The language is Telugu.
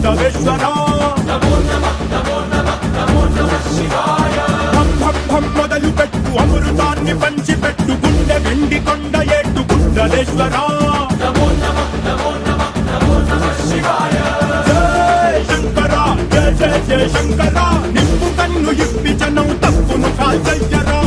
గుండవేశ్వర మొదలు పెట్టు అమృతాన్ని పంచిపెట్టు గుండె వెండి కొండ ఏట్టు గుండలేశ్వర జయ శంకర నిప్పు కన్ను ఇప్పి జనం తప్పును కాల్చయ్యరా